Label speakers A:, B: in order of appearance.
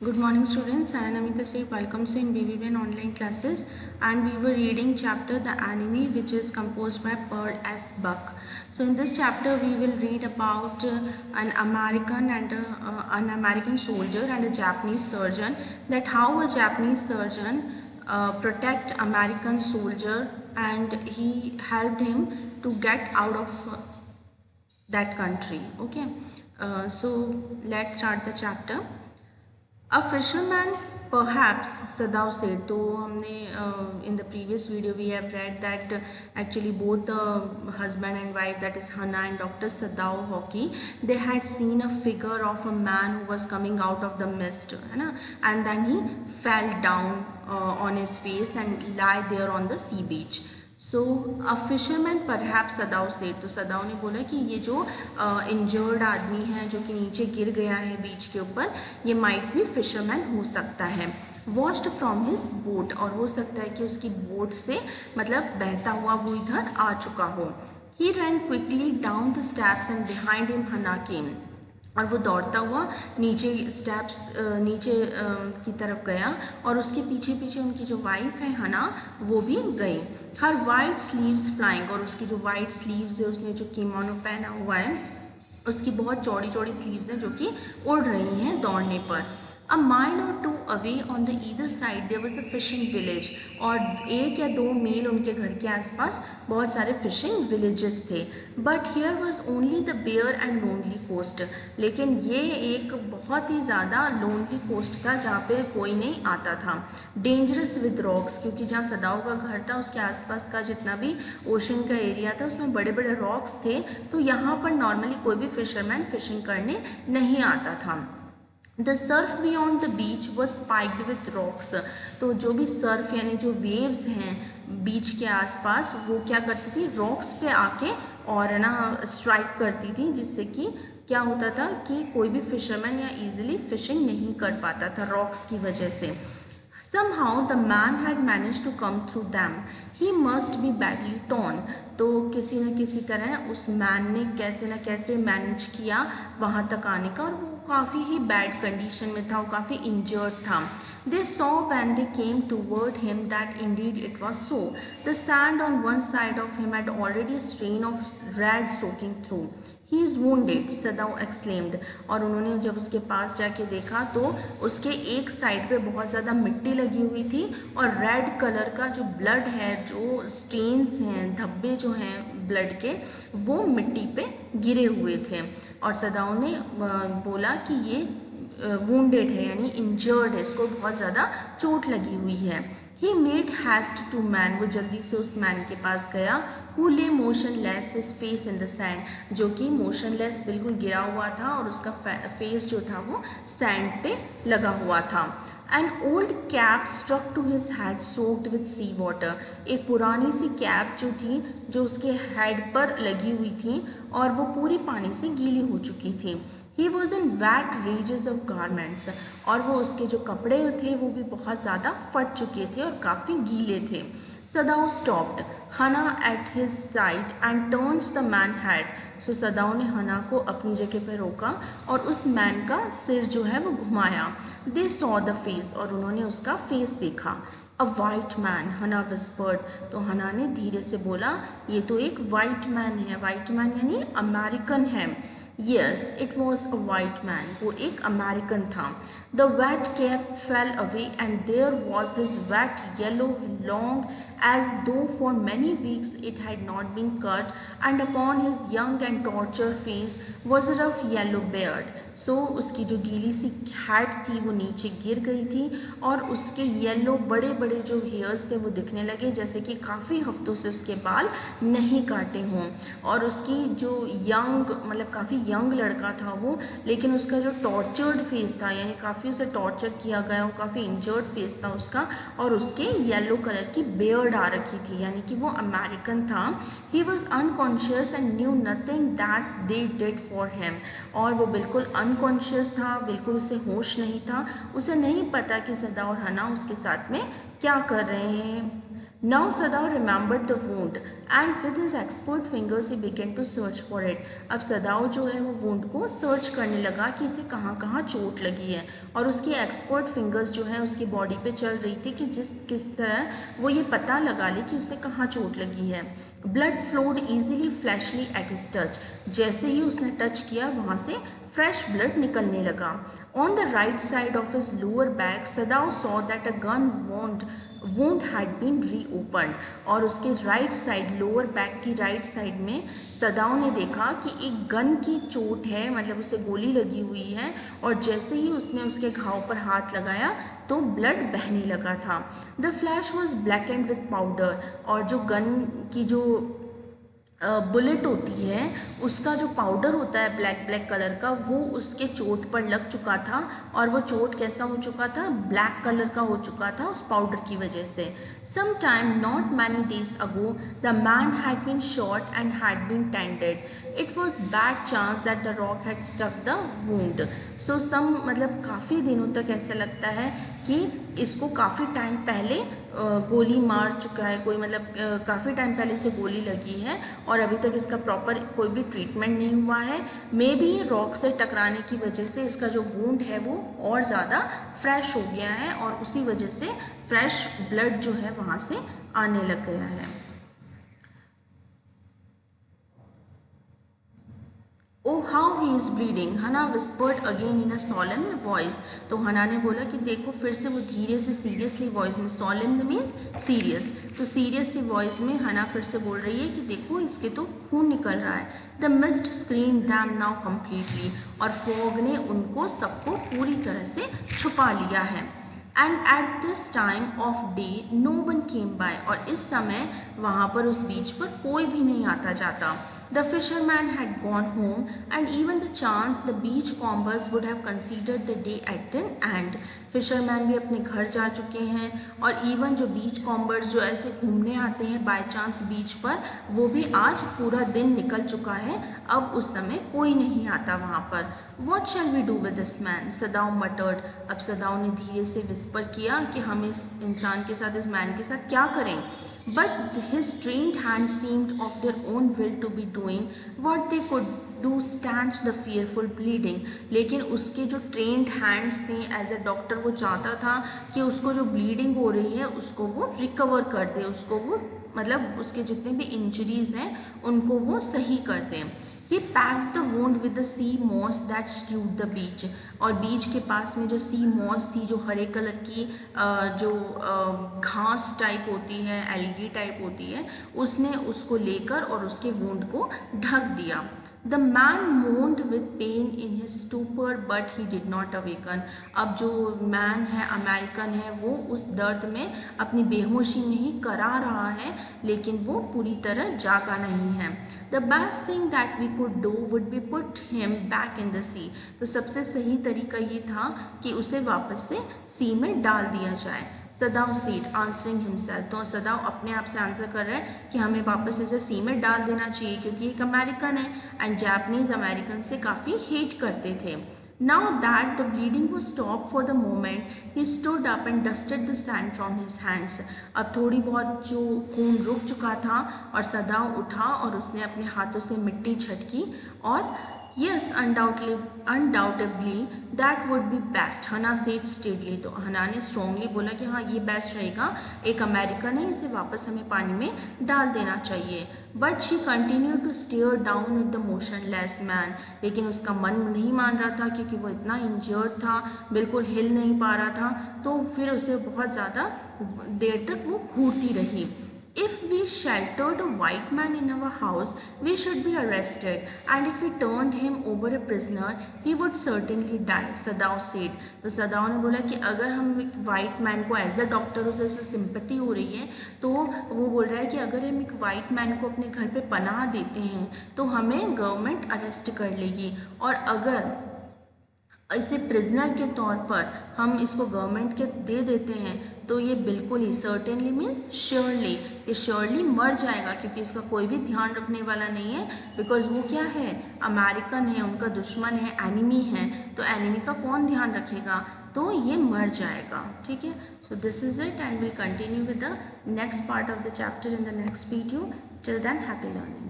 A: Good morning students, I am Namita Seth. Welcomes you in BBBN online classes, and we were reading chapter The Enemy, which is composed by Pearl S. Buck. So in this chapter we will read about an American soldier and a Japanese surgeon, that how a Japanese surgeon protect American soldier and he helped him to get out of that country. Okay, so let's start the chapter. A fisherman, perhaps, Sadao said. तो हमने in the previous video we have read that actually both the husband and wife, that is Hana and Dr. Sadao Hockey, they had seen a figure of a man who was coming out of the mist, है ना, and then he fell down on his face and lie there on the sea beach. So a fisherman perhaps सदाव से, तो सदाव ने बोला कि ये जो injured आदमी है जो कि नीचे गिर गया है बीच के ऊपर, ये माइट भी फिशरमैन हो सकता है. वॉश्ड फ्रॉम हिज बोट, और हो सकता है कि उसकी बोट से मतलब बहता हुआ वो इधर आ चुका हो. He ran quickly down the steps and behind him Hannah came, और वो दौड़ता हुआ नीचे स्टेप्स नीचे की तरफ गया और उसके पीछे पीछे उनकी जो वाइफ है हना वो भी गई. हर वाइट स्लीव्स फ्लाइंग, और उसकी जो वाइट स्लीव्स है, उसने जो किमोनो पहना हुआ है उसकी बहुत चौड़ी चौड़ी स्लीव्स हैं जो कि उड़ रही हैं दौड़ने पर. A mile or two away on the either side there was a fishing village, और 1 या 2 मील उनके घर के आसपास बहुत सारे फिशिंग विलेजेस थे. But here was only the bare and lonely coast, लेकिन ये एक बहुत ही ज़्यादा लोनली कोस्ट था जहाँ पे कोई नहीं आता था. डेंजरस विद रॉक्स, क्योंकि जहाँ सदाओं का घर था उसके आसपास का जितना भी ओशन का एरिया था उसमें बड़े बड़े रॉक्स थे, तो यहाँ पर नॉर्मली कोई भी फिशरमैन फिशिंग करने नहीं आता था. The Surf beyond the beach was spiked with rocks, तो जो भी सर्फ यानी जो वेव्स हैं बीच के आसपास वो क्या करती थी, रॉक्स पे आके और ना स्ट्राइक करती थी, जिससे कि क्या होता था कि कोई भी फिशरमैन या इजीली फिशिंग नहीं कर पाता था रॉक्स की वजह से. Somehow the man had managed to come through them. He must be badly torn. तो किसी न किसी तरह उस मैन ने कैसे न कैसे मैनेज किया वहाँ तक आने का, और वो काफ़ी ही बैड कंडीशन में था, वो काफ़ी इंजर्ड था. They saw when they came toward him that indeed it was so. The sand on one side of him had already a stain of red soaking through. He is wounded, Sadao exclaimed. और उन्होंने जब उसके पास जाके देखा तो उसके एक side पे बहुत ज़्यादा मिट्टी लगी हुई थी और रेड कलर का जो ब्लड है, जो स्टेन्स हैं, धब्बे जो हैं ब्लड के, वो मिट्टी पे गिरे हुए थे. और सदाओ ने बोला कि ये वुंडेड है यानी इंजर्ड है, इसको बहुत ज़्यादा चोट लगी हुई है. He made haste to man, वो जल्दी से उस मैन के पास गया. Who lay motionless, his face in the sand, जो कि motionless बिल्कुल गिरा हुआ था और उसका फेस जो था वो सैंड पे लगा हुआ था. An old cap stuck to his head soaked with sea water, एक पुरानी सी कैप जो थी जो उसके हेड पर लगी हुई थी और वो पूरी पानी से गीली हो चुकी थी. He was in wet rages of garments, और वो उसके जो कपड़े थे वो भी बहुत ज़्यादा फट चुके थे और काफ़ी गीले थे. सदाओ stopped Hana at his side and turns the man head. सो सदाओ ने हना को अपनी जगह पर रोका और उस मैन का सिर जो है वो घुमाया. They saw the face, और उन्होंने उसका फेस देखा. अ वाइट मैन, हना विस्पर्ड, तो हना ने धीरे से बोला ये तो एक वाइट मैन है. वाइट मैन यानी अमेरिकन है. Yes, it was a white man. वो एक अमेरिकन था. The wet cap fell away and there was his wet yellow long as though for many weeks it had not been cut, and upon his young and tortured face was a rough yellow beard. So उसकी जो गीली सी hat थी वो नीचे गिर गई थी और उसके येलो बड़े बड़े जो हेयर्स थे वो दिखने लगे जैसे कि काफ़ी हफ्तों से उसके बाल नहीं काटे हों. और उसकी जो यंग मतलब काफ़ी यंग लड़का था वो, लेकिन उसका जो टॉर्चर्ड फेस था यानी काफ़ी उसे टॉर्चर किया गया, वो काफ़ी इंजर्ड फेस था उसका, और उसके येलो कलर की बेयर्ड आ रखी थी यानी कि वो अमेरिकन था. He was unconscious and knew nothing that they did for him, और वो बिल्कुल अनकॉन्शियस था, बिल्कुल उसे होश नहीं था, उसे नहीं पता कि सदा और हना उसके साथ में क्या कर रहे हैं. Now Sadao remembered the wound and with his expert fingers he began to search for it. अब सदाओ जो है वो वुंड को सर्च करने लगा कि इसे कहाँ कहाँ चोट लगी है और उसकी एक्सपर्ट फिंगर्स जो है उसकी बॉडी पे चल रही थी कि किस तरह वो ये पता लगा ले कि उसे कहाँ चोट लगी है. Blood flowed easily fleshly at his touch. जैसे ही उसने टच किया वहाँ से फ्रेश ब्लड निकलने लगा. On the right side of his lower back, Sadao saw that a gun wound had been reopened. और उसके राइट साइड लोअर बैक की राइट साइड में सदाओ ने देखा कि एक गन की चोट है, मतलब उसे गोली लगी हुई है और जैसे ही उसने उसके घाव पर हाथ लगाया तो ब्लड बहने लगा था. The flash was black and with powder. और जो गन की जो बुलेट होती है उसका जो पाउडर होता है ब्लैक ब्लैक कलर का वो उसके चोट पर लग चुका था और वो चोट कैसा हो चुका था, ब्लैक कलर का हो चुका था उस पाउडर की वजह से. Some time not many days ago the man had been shot and had been tended. It was bad chance that the rock had stuck the wound. So some मतलब काफ़ी दिनों तक ऐसा लगता है कि इसको काफ़ी टाइम पहले गोली मार चुका है कोई, मतलब काफ़ी टाइम पहले इसे गोली लगी है और अभी तक इसका प्रॉपर कोई भी ट्रीटमेंट नहीं हुआ है. मे बी रॉक से टकराने की वजह से इसका जो वुंड है वो और ज़्यादा फ्रेश हो गया है और उसी वजह से फ्रेश ब्लड जो है वहाँ से आने लग गया है. Oh, how he is bleeding, हना whispered again in a solemn voice. तो हना ने बोला कि देखो फिर से वो धीरे से सीरियसली वॉइस में, solemn मीन्स सीरियस, तो सीरियस सी वॉइस में हना फिर से बोल रही है कि देखो इसके तो खून निकल रहा है. The mist screen them now completely. और फॉग ने उनको सबको पूरी तरह से छुपा लिया है. And at this time of day no one came by. और इस समय वहाँ पर उस बीच पर कोई भी नहीं आता जाता. The fisherman had gone home and even the chance the beachcombers would have considered the day at an end. Fisherman भी अपने घर जा चुके हैं और इवन जो बीच कॉम्बर्स जो ऐसे घूमने आते हैं बाय चांस बीच पर, वो भी आज पूरा दिन निकल चुका है, अब उस समय कोई नहीं आता वहाँ पर. What shall we do with this man? सदाओ मटर्ड. अब सदाओ ने धीरे से विस्पर किया कि हम इस इंसान के साथ, इस मैन के साथ क्या करें. But his trained hands seemed of their own will to be doing what they could do stanch the fearful bleeding. लेकिन उसके जो ट्रेंड हैंड्स थे एज अ डॉक्टर, वो चाहता था कि उसको जो ब्लीडिंग हो रही है उसको वो रिकवर कर दे, उसको वो मतलब उसके जितने भी इंजरीज हैं उनको वो सही कर दे. He packed the wound with the sea moss that strewed the beach. और बीच के पास में जो सी मॉस थी, जो हरे कलर की जो घास टाइप होती है, एल्गी टाइप होती है, उसने उसको लेकर और उसके वुंड को ढक दिया. The man moaned with pain in his stupor but he did not awaken. अब जो मैन है, अमेरिकन है, वो उस दर्द में अपनी बेहोशी में ही करा रहा है लेकिन वो पूरी तरह जागा नहीं है. The best thing that we could do would be put him back in the sea. तो सबसे सही तरीका ये था कि उसे वापस से सी में डाल दिया जाए. सदाओ सेड आंसरिंग हिमसेल्फ. तो सदाओ अपने आप से आंसर कर रहा है कि हमें वापस इसे सी में डाल देना चाहिए क्योंकि एक अमेरिकन है एंड जापानीज अमेरिकन से काफ़ी हेट करते थे. Now that the bleeding was stopped for the moment, he stood up and dusted the sand from his hands. अब थोड़ी बहुत जो खून रुक चुका था और सदाओ उठा और उसने अपने हाथों से मिट्टी झटकी और Yes, undoubtedly that would be best. हना said steadily. तो हना ने strongly बोला कि हाँ ये बेस्ट रहेगा, एक अमेरिकन है, इसे वापस हमें पानी में डाल देना चाहिए. But she continued to stare down at the motionless man. लेकिन उसका मन नहीं मान रहा था क्योंकि वो इतना इंजर्ड था, बिल्कुल हिल नहीं पा रहा था, तो फिर उसे बहुत ज़्यादा देर तक वो घूरती रही. If we sheltered a white man in our house, we should be arrested, and if we turned him over a prisoner, he would certainly die. Sadao said. तो सदाओ ने बोला कि अगर हम एक वाइट मैन को एज अ डॉक्टर उसे sympathy हो रही है, तो वो बोल रहा है कि अगर हम एक वाइट मैन को अपने घर पे पनाह देते हैं तो हमें गवर्नमेंट अरेस्ट कर लेगी, और अगर इसे प्रिजनर के तौर पर हम इसको गवर्नमेंट के दे देते हैं तो ये बिल्कुल ही सर्टेनली मीन्स श्योरली, ये श्योरली मर जाएगा क्योंकि इसका कोई भी ध्यान रखने वाला नहीं है. बिकॉज वो क्या है, अमेरिकन है, उनका दुश्मन है, एनिमी है, तो एनिमी का कौन ध्यान रखेगा. तो ये मर जाएगा, ठीक है। So this is it and will continue with the next part of the chapter in the next video. Till then, happy learning.